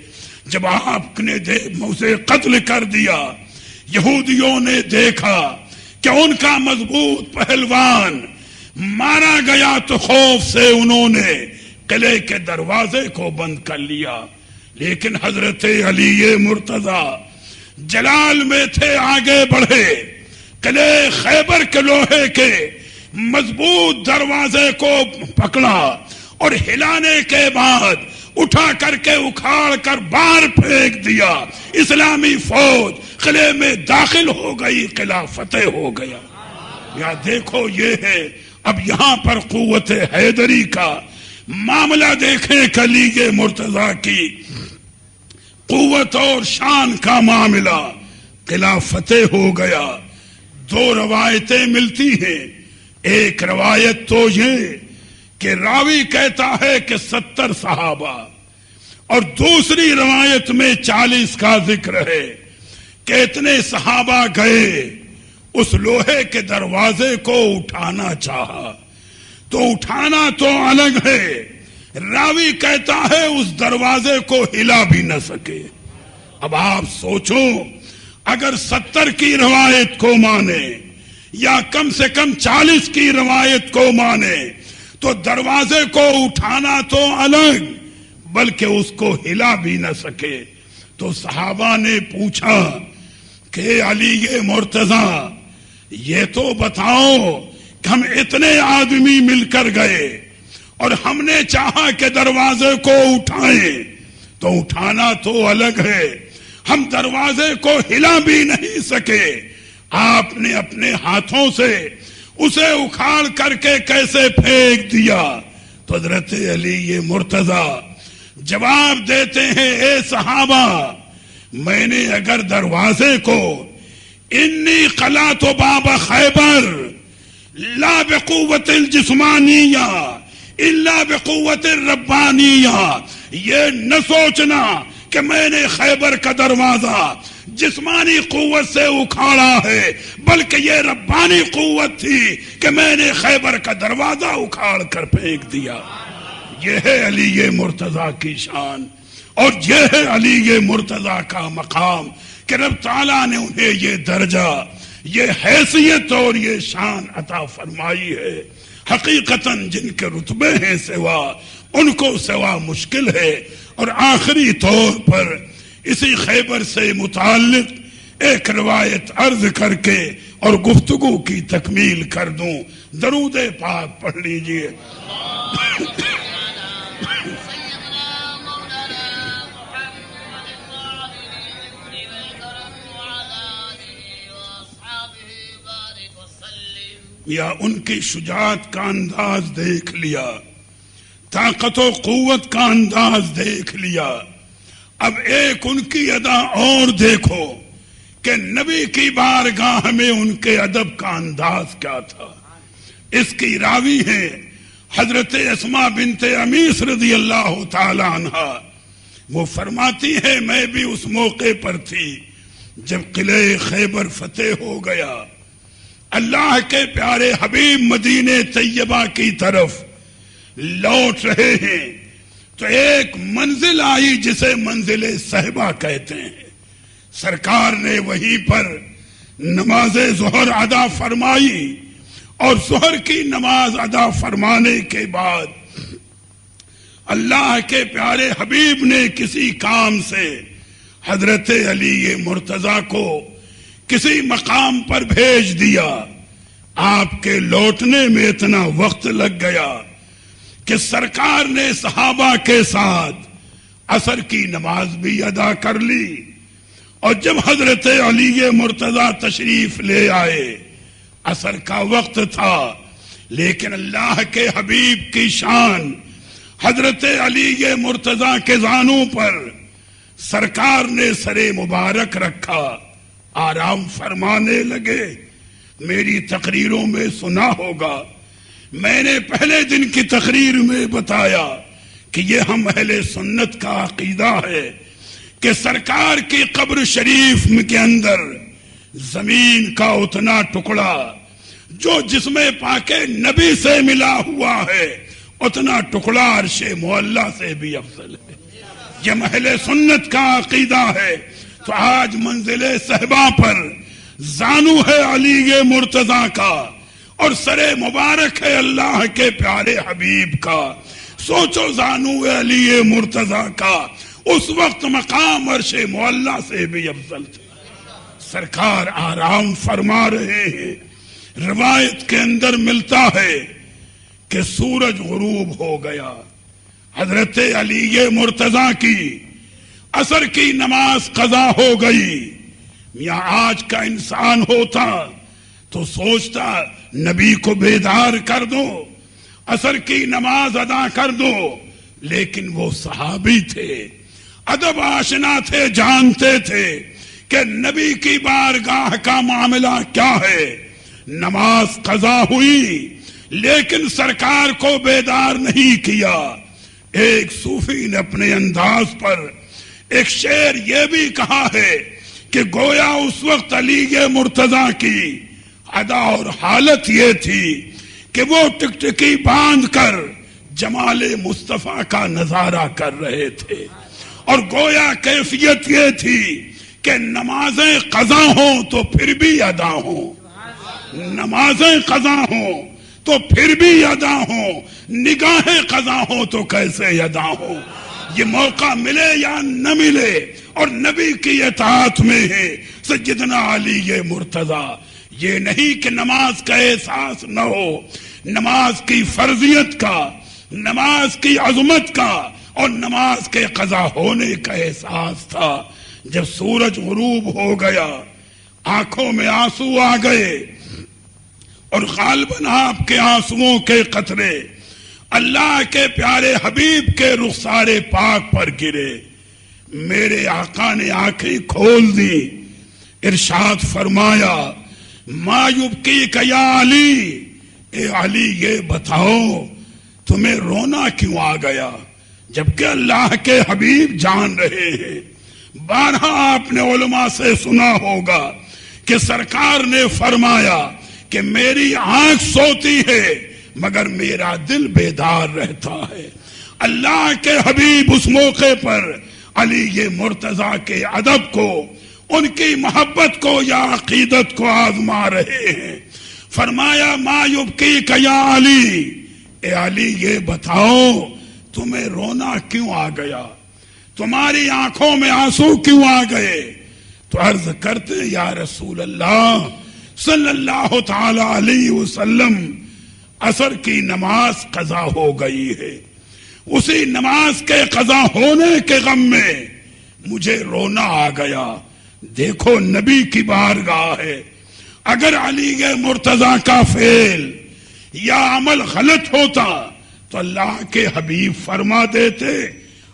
جب آپ نے اسے قتل کر دیا، یہودیوں نے دیکھا کہ ان کا مضبوط پہلوان مارا گیا تو خوف سے انہوں نے قلعے کے دروازے کو بند کر لیا، لیکن حضرت علی مرتضی جلال میں تھے، آگے بڑھے، قلعے خیبر کے لوہے کے مضبوط دروازے کو پکڑا اور ہلانے کے بعد اٹھا کر کے اکھاڑ کر باہر پھینک دیا۔ اسلامی فوج قلعے میں داخل ہو گئی، قلعہ فتح ہو گیا۔ یا دیکھو، یہ ہے اب یہاں پر قوت حیدری کا معاملہ دیکھیں، علی مرتضی کی قوت اور شان کا معاملہ، قلعہ فتح ہو گیا۔ 2 روایتیں ملتی ہیں، ایک روایت تو یہ کہ راوی کہتا ہے کہ 70 صحابہ، اور دوسری روایت میں 40 کا ذکر ہے کہ اتنے صحابہ گئے، اس لوہے کے دروازے کو اٹھانا چاہا تو اٹھانا تو الگ ہے، راوی کہتا ہے اس دروازے کو ہلا بھی نہ سکے۔ اب آپ سوچو، اگر 70 کی روایت کو مانے یا کم سے کم 40 کی روایت کو مانے تو دروازے کو اٹھانا تو الگ، بلکہ اس کو ہلا بھی نہ سکے۔ تو صحابہ نے پوچھا کہ علی مرتضی یہ تو بتاؤ کہ ہم اتنے آدمی مل کر گئے اور ہم نے چاہا کہ دروازے کو اٹھائیں تو اٹھانا تو الگ ہے، ہم دروازے کو ہلا بھی نہیں سکے، آپ نے اپنے ہاتھوں سے اسے اکھاڑ کر کے کیسے پھینک دیا؟ تو حضرت علی مرتضی جواب دیتے ہیں، اے صحابہ، میں نے اگر دروازے کو انی قلعت باب خیبر لا بقوت الجسمانیہ الا بقوت الربانیہ، یہ نہ سوچنا کہ میں نے خیبر کا دروازہ جسمانی قوت سے اکھاڑا ہے، بلکہ یہ ربانی قوت تھی کہ میں نے خیبر کا دروازہ اکھاڑ کر پھینک دیا۔ یہ ہے علی مرتضی کی شان، اور یہ ہے علی مرتضی کا مقام کہ رب تعالیٰ نے انہیں یہ درجہ، یہ حیثیت اور یہ شان عطا فرمائی ہے۔ حقیقتاً جن کے رتبے ہیں سوا، ان کو سوا مشکل ہے۔ اور آخری طور پر اسی خیبر سے متعلق ایک روایت عرض کر کے اور گفتگو کی تکمیل کر دوں، درود پاک پڑھ لیجئے۔ یا ان کی شجاعت کا انداز دیکھ لیا، طاقت و قوت کا انداز دیکھ لیا، اب ایک ان کی ادا اور دیکھو کہ نبی کی بارگاہ میں ان کے ادب کا انداز کیا تھا۔ اس کی راوی ہیں حضرت اسماء بنت امیس رضی اللہ تعالی عنہا، وہ فرماتی ہے میں بھی اس موقع پر تھی جب قلعہ خیبر فتح ہو گیا، اللہ کے پیارے حبیب مدینہ طیبہ کی طرف لوٹ رہے ہیں تو ایک منزل آئی جسے منزل صہبا کہتے ہیں۔ سرکار نے وہیں پر نماز ظہر ادا فرمائی، اور ظہر کی نماز ادا فرمانے کے بعد اللہ کے پیارے حبیب نے کسی کام سے حضرت علی مرتضی کو کسی مقام پر بھیج دیا۔ آپ کے لوٹنے میں اتنا وقت لگ گیا کہ سرکار نے صحابہ کے ساتھ عصر کی نماز بھی ادا کر لی، اور جب حضرت علی مرتضیٰ تشریف لے آئے عصر کا وقت تھا، لیکن اللہ کے حبیب کی شان حضرت علی مرتضیٰ کے زانوں پر سرکار نے سر مبارک رکھا، آرام فرمانے لگے۔ میری تقریروں میں سنا ہوگا، میں نے پہلے دن کی تقریر میں بتایا کہ یہ ہم اہل سنت کا عقیدہ ہے کہ سرکار کی قبر شریف کے اندر زمین کا اتنا ٹکڑا جو جسم پاک نبی سے ملا ہوا ہے، اتنا ٹکڑا عرش معلیٰ سے بھی افضل ہے۔ یہ اہل سنت کا عقیدہ ہے۔ تو آج منزل صحبہ پر زانو ہے علی مرتضیٰ کا، اور سر مبارک ہے اللہ کے پیارے حبیب کا۔ سوچو زانو علی مرتضیٰ کا اس وقت مقام عرش معلیٰ سے بھی افضل تھا۔ سرکار آرام فرما رہے ہیں۔ روایت کے اندر ملتا ہے کہ سورج غروب ہو گیا، حضرت علی مرتضیٰ کی عصر کی نماز قضا ہو گئی۔ یا آج کا انسان ہوتا تو سوچتا نبی کو بیدار کر دو، عصر کی نماز ادا کر دو، لیکن وہ صحابی تھے، ادب آشنا تھے، جانتے تھے کہ نبی کی بارگاہ کا معاملہ کیا ہے۔ نماز قضا ہوئی لیکن سرکار کو بیدار نہیں کیا۔ ایک صوفی نے اپنے انداز پر ایک شعر یہ بھی کہا ہے کہ گویا اس وقت علی مرتضیٰ کی ادا اور حالت یہ تھی کہ وہ ٹکٹکی باندھ کر جمال مصطفیٰ کا نظارہ کر رہے تھے، اور گویا کیفیت یہ تھی کہ نمازیں قضا ہوں تو پھر بھی ادا ہوں، نمازیں قضا ہوں تو پھر بھی ادا ہوں، نگاہیں قضا ہوں تو کیسے ادا ہوں۔ یہ موقع ملے یا نہ ملے، اور نبی کی اطاعت میں ہے سیدنا علی مرتضیٰ۔ یہ نہیں کہ نماز کا احساس نہ ہو، نماز کی فرضیت کا، نماز کی عظمت کا اور نماز کے قضا ہونے کا احساس تھا۔ جب سورج غروب ہو گیا، آنکھوں میں آنسو آ گئے، اور غالباً آپ کے آنسوؤں کے قطرے اللہ کے پیارے حبیب کے رخسار پاک پر گرے۔ میرے آقا نے آنکھیں کھول دی، ارشاد فرمایا ما یبکیک یا علی، اے علی یہ بتاؤ تمہیں رونا کیوں آ گیا، جبکہ اللہ کے حبیب جان رہے ہیں۔ بارہا آپ نے علماء سے سنا ہوگا کہ سرکار نے فرمایا کہ میری آنکھ سوتی ہے مگر میرا دل بیدار رہتا ہے۔ اللہ کے حبیب اس موقع پر علی مرتضیٰ کے ادب کو، ان کی محبت کو یا عقیدت کو آزما رہے ہیں۔ فرمایا ما یبکیک یا علی، اے علی یہ بتاؤ تمہیں رونا کیوں آ گیا، تمہاری آنکھوں میں آنسو کیوں آ گئے؟ تو عرض کرتے یا رسول اللہ صلی اللہ تعالی علیہ وسلم، عصر کی نماز قضا ہو گئی ہے، اسی نماز کے قضا ہونے کے غم میں مجھے رونا آ گیا۔ دیکھو نبی کی بارگاہ ہے، اگر علی مرتضیٰ کا فعل یا عمل غلط ہوتا تو اللہ کے حبیب فرما دیتے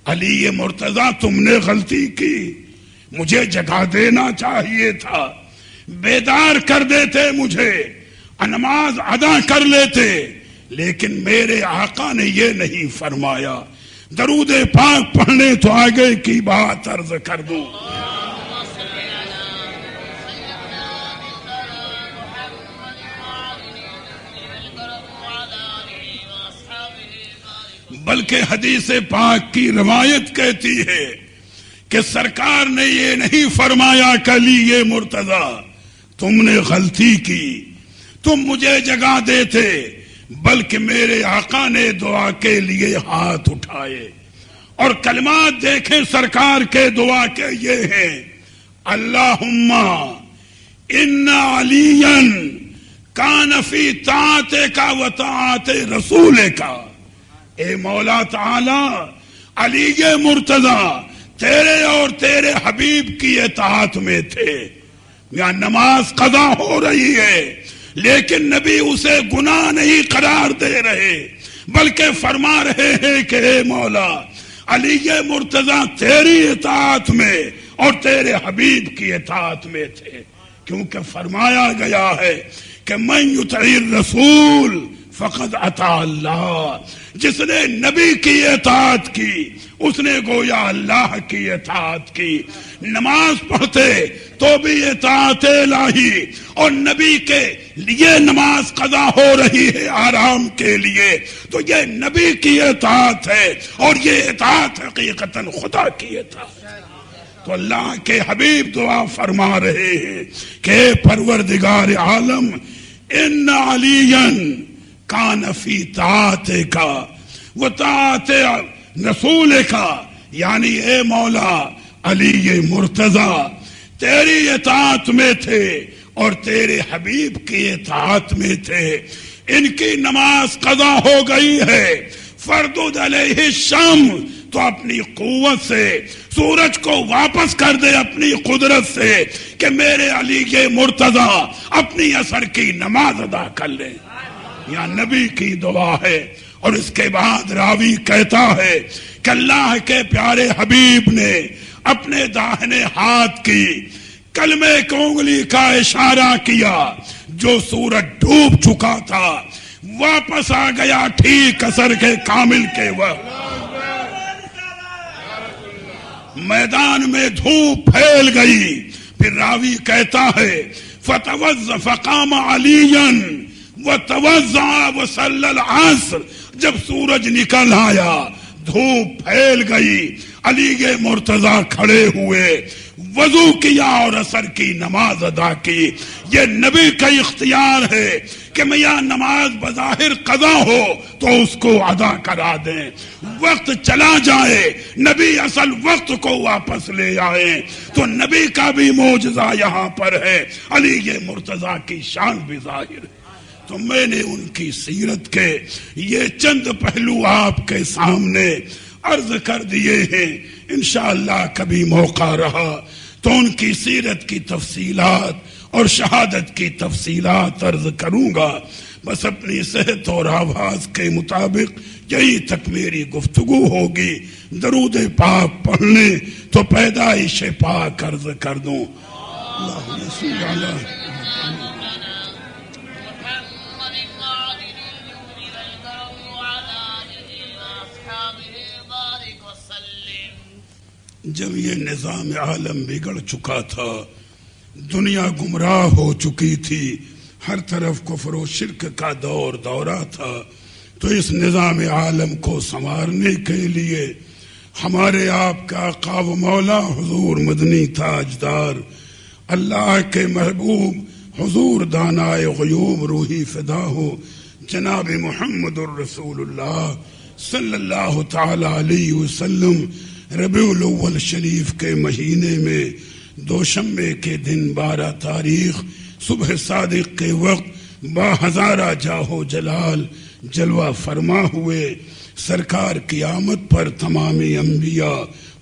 علی مرتضیٰ تم نے غلطی کی، مجھے جگہ دینا چاہیے تھا، بیدار کر دیتے، مجھے نماز ادا کر لیتے، لیکن میرے آقا نے یہ نہیں فرمایا۔ درود پاک پڑھنے تو آگے کی بات عرض کر دوں۔ بلکہ حدیث پاک کی روایت کہتی ہے کہ سرکار نے یہ نہیں فرمایا کہ علی مرتضیٰ تم نے غلطی کی، تم مجھے جگہ دیتے، بلکہ میرے آقا نے دعا کے لیے ہاتھ اٹھائے، اور کلمات دیکھیں سرکار کے دعا کے یہ ہیں، اللہم ان علیاً کان فی طاعت کا و طاعت رسول کا، اے مولا تعالی علی مرتضی تیرے اور تیرے حبیب کی اطاعت میں تھے. یہاں نماز قضا ہو رہی ہے لیکن نبی اسے گناہ نہیں قرار دے رہے بلکہ فرما رہے ہیں کہ اے مولا علی مرتضی تیری اطاعت میں اور تیرے حبیب کی اطاعت میں تھے، کیونکہ فرمایا گیا ہے کہ من یطع الرسول فقد اطاع اللہ، جس نے نبی کی اطاعت کی اس نے گویا اللہ کی اطاعت کی. نماز پڑھتے تو بھی اطاعت الہی، اور نبی کے لیے نماز قضا ہو رہی ہے آرام کے لیے تو یہ نبی کی اطاعت ہے، اور یہ اطاعت حقیقتاً خدا کی اطاعت. تو اللہ کے حبیب دعا فرما رہے ہیں کہ پروردگار عالم ان علیًا کان فی طاعت کا و طاعت رسول کا، یعنی اے مولا علی مرتضی تیری اطاعت میں تھے اور تیرے حبیب کی اطاعت میں تھے. ان کی نماز قضا ہو گئی ہے، فردد علیہ الشمس، تو اپنی قوت سے سورج کو واپس کر دے اپنی قدرت سے کہ میرے علی مرتضی اپنی اثر کی نماز ادا کر لیں. یا نبی کی دعا ہے. اور اس کے بعد راوی کہتا ہے کہ اللہ کے پیارے حبیب نے اپنے داہنے ہاتھ کی کلمے کی انگلی کا اشارہ کیا، جو سورج ڈوب چکا تھا واپس آ گیا ٹھیک عصر کے کامل کے وقت. میدان میں دھوپ پھیل گئی. پھر راوی کہتا ہے فقام علیًا وتوضأ وصلى العصر، جب سورج نکل آیا دھوپ پھیل گئی، علی مرتضی کھڑے ہوئے، وضو کیا اور عصر کی نماز ادا کی. یہ نبی کا اختیار ہے کہ میاں نماز بظاہر قضا ہو تو اس کو ادا کرا دیں، وقت چلا جائے نبی اصل وقت کو واپس لے آئے. تو نبی کا بھی معجزہ یہاں پر ہے، علی مرتضی کی شان بھی ظاہر ہے. تو میں نے ان کی سیرت کے یہ چند پہلو آپ کے سامنے عرض کر دیے ہیں. انشاءاللہ کبھی موقع رہا تو ان کی سیرت کی تفصیلات اور شہادت کی تفصیلات عرض کروں گا. بس اپنی صحت اور آواز کے مطابق یہی تک میری گفتگو ہوگی. درود پاک پڑھنے تو پیدائش پاک عرض کر دوں. اللہم صل علی جب یہ نظام عالم بگڑ چکا تھا، دنیا گمراہ ہو چکی تھی، ہر طرف کفر و شرک کا دورہ تھا، تو اس نظام عالم کو سنوارنے کے لیے ہمارے آپ کا آقا و مولا حضور مدنی تاجدار اللہ کے محبوب حضور دانائے غیوب روحی فدا ہو جناب محمد الرسول اللہ صلی اللہ تعالی علیہ وسلم ربیع الاول شریف کے مہینے میں دوشنبے کے دن 12 تاریخ صبح صادق کے وقت باہزارہ جاہو جلال جلوہ فرما ہوئے سرکار کی آمد پر تمام انبیاء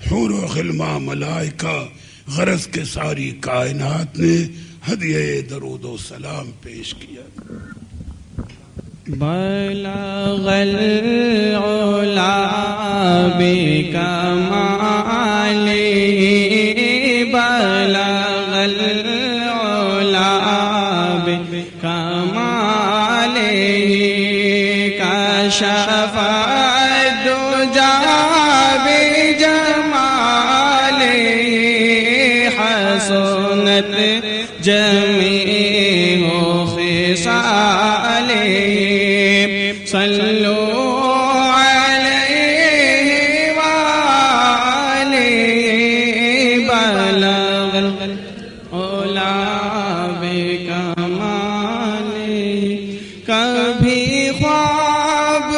حور و غلماں ملائکہ غرض کے ساری کائنات نے ہدیہ درود و سلام پیش کیا. بلغ العلا بکمالہ بلغ العلا بکمالہ کشف الدجی بجمالہ حسنت جمیع خصالہ صلو علیہ وآلہ بلغ العلا بکمالہ. کبھی خواب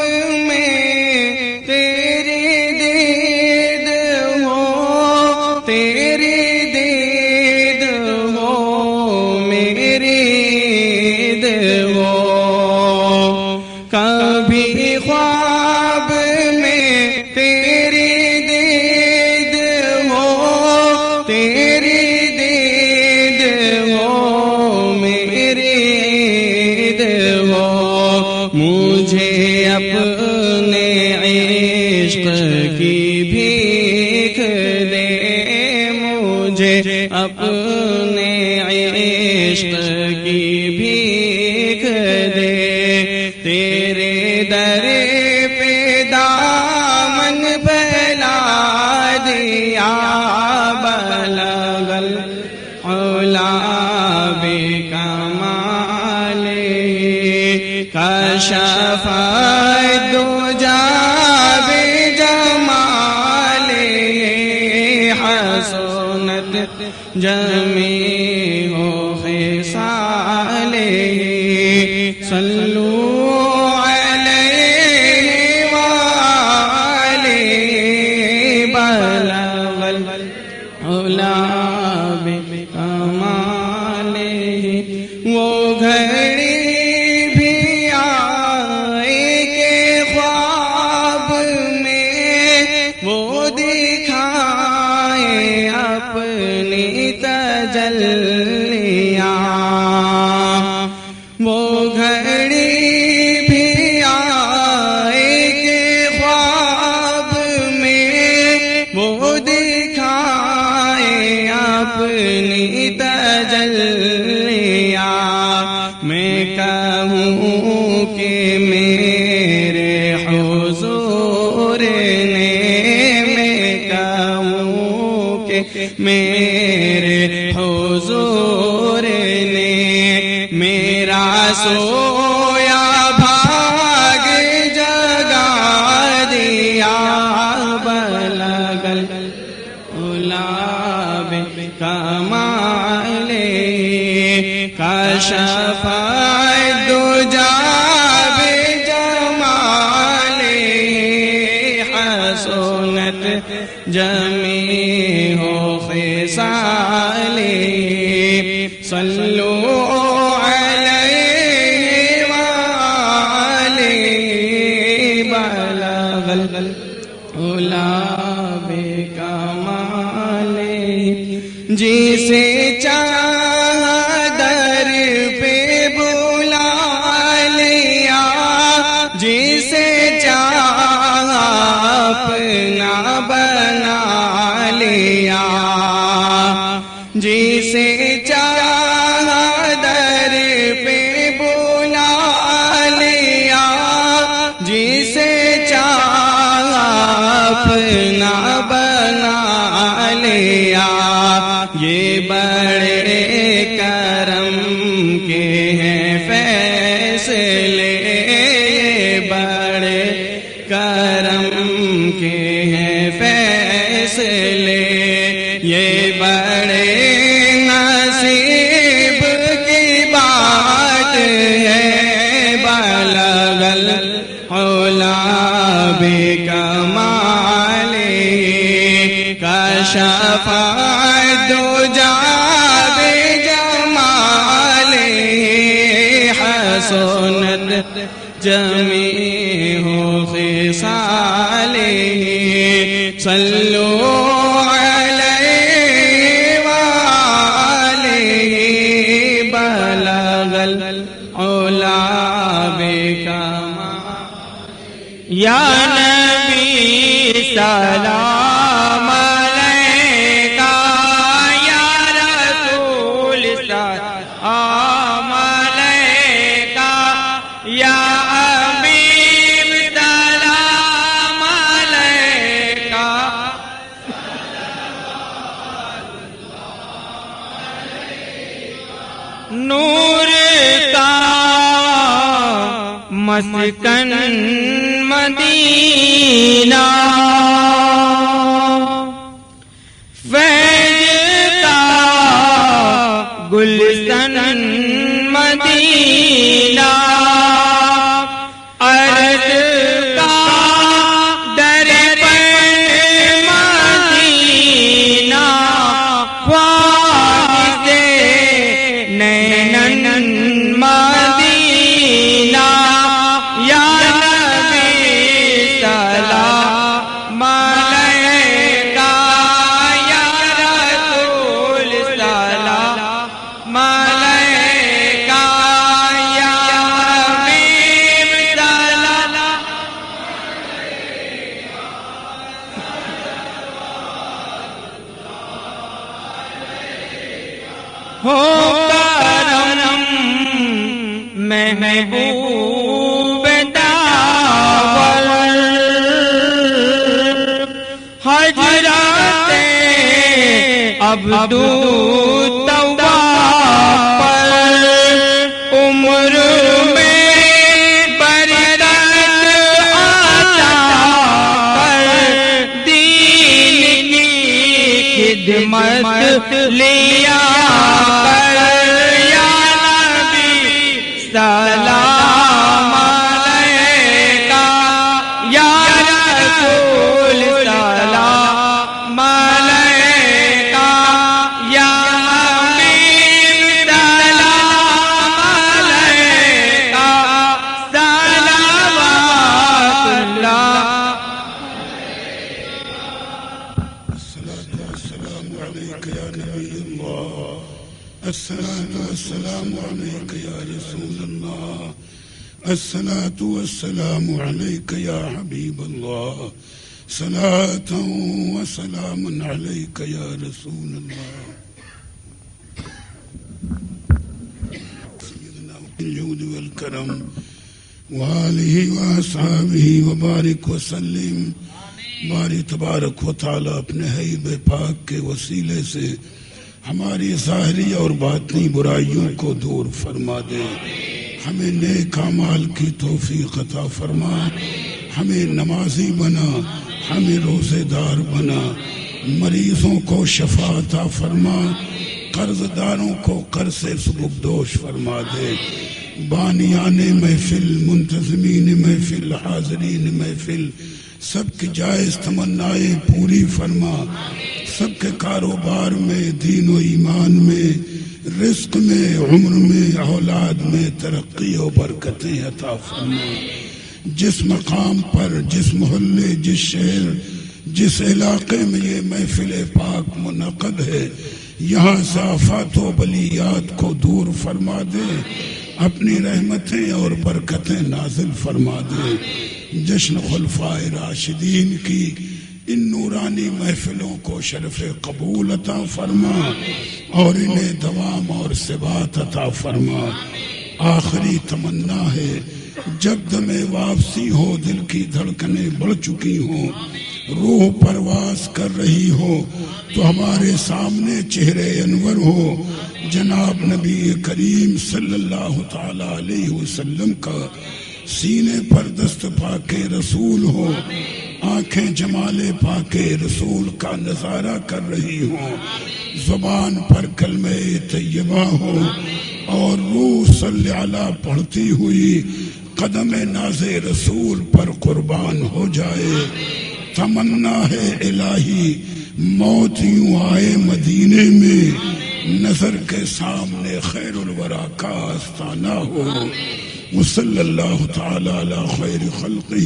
میں تیری دید ہو، تیری دید ہو، میری دید ہو، عشق کی بھیک دے، تیرے در پہ دامن پھیلا دیا، بلغ العلا بکمالہ، کشف الدجی بجمالہ، حسنت جمیع خصالہ، صلو علیہ وآلہ، بلغ العلا بکمالہ۔ وہ گھڑی بھی آئے کہ خواب میں وہ دکھائے اپنی تجلیاں، وہ گھڑی بھی آئے کہ خواب میں وہ دکھائے اپنی تجلیاں۔ میں کہوں کہ میرے حضور نے، میں کہوں کہ میرے حضور نے میرا سویا بھاگ جگا دیا، بلغ العلا بکمالہ، کشف الدجی بجمالہ، حسنت جمیع خصالہ، صلو علیہ وآلہ، بلغ العلا بکمالہ۔ جسے چاہا در پہ بلا لیا، جسے چاہا اپنا بنا لیا، جسے چاہا در پہ بلا لیا، جسے چاہا اپنا بنا لیا۔ یہ بڑے کرم کے ہیں فیصلے، یہ بڑے کرم کے ہیں فیصلے، یہ بڑے نصیب کی بات ہے، بلغ العلا بکمالہ، کشف الدجی بجمالہ، حسنت جمیع خصالہ، صلو علیہ وآلہ، بلغ العلا بکمالہ۔ یا نبی سلام علیکہ، یا رسول سلام علیکہ، یا حبیب سلام علیکہ، نور کا مسکن مدینہ، فیض کا گلشن مدینہ، عرض کا در پر مدینہ، خواہش نینن مدینہ، یا نبی سلام علیکہ، یا رسول سلام علیکہ، یا حبیب سلام ہو کر محبوب داور حضرت عبدو توبہ پر عمر میں برکت عطا کر دین کی خدمت لیا کر یا نبی سلام علیکہ یا رسول سلام علیکہ یا حبیب سلام علیکہ صلوات اللہ الصلاة والسلام عليك يا رسول الله الصلاة والسلام عليك يا حبيب الله صلاة وسلام عليك يا رسول الله سيدنا الجود والكرم وآله وأصحابه وبارك وسلم باری تبارک و تعالی اپنے حبیب پاک کے وسیلے سے ہماری ظاہری اور باطنی برائیوں کو دور فرما دے، ہمیں نیک اعمال کی توفیق عطا فرما، ہمیں نمازی بنا، ہمیں روزے دار بنا، مریضوں کو شفا عطا فرما، قرض داروں کو قرض سے سبکدوش فرما دے، بانیان محفل، منتظمین محفل، حاضرین محفل سب کی جائز تمنائیں پوری فرما، سب کے کاروبار میں، دین و ایمان میں، رزق میں، عمر میں، اولاد میں ترقی و برکتیں عطا فرما۔ جس مقام پر، جس محلے، جس شہر، جس علاقے میں یہ محفل پاک منعقد ہے، یہاں سے آفات و بلیات کو دور فرما دے، اپنی رحمتیں اور برکتیں نازل فرما دے۔ جشن خلفائے راشدین کی ان نورانی محفلوں کو شرف قبول عطا فرما اور انہیں دوام اور ثبات عطا فرما۔ آخری تمنا ہے جب دم واپسی ہو، دل کی دھڑکنیں بڑھ چکی ہوں، روح پرواز کر رہی ہو، تو ہمارے سامنے چہرے انور ہو، جناب نبی کریم صلی اللہ تعالی علیہ وسلم کا سینے پر دست پاک رسول ہو، آنکھیں جمال پاک رسول کا نظارہ کر رہی ہو، زبان پر کلمہ طیبہ ہو اور روح صلی علی پڑھتی ہوئی قدم ناز رسول پر قربان ہو جائے۔ تمنا ہے الہی موت یوں آئے مدینے میں، نظر کے سامنے خیر الورا کا آستانہ ہو۔ وصلی اللہ تعالی علی خیر خلقہ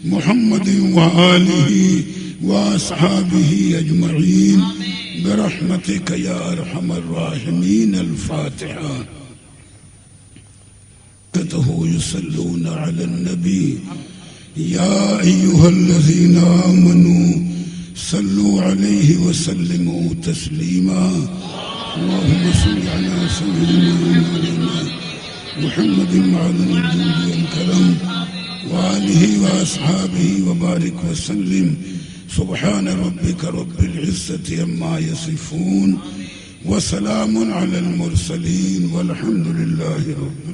محمد وآلہ واصحابہ اجمعین برحمتک یا ارحم الراحمین۔ الفاتحہ۔ یصلون علی النبی یا ایہا الذین آمنوا صلوا علیہ وسلموا تسلیما۔ اللہم صل علی سیدنا مولانا محمد معدن الجود والکرم وآلہ واصحابہ وبارک وسلم۔ سبحان ربک رب العزة عما یصفون وسلام علی المرسلین والحمد للہ رب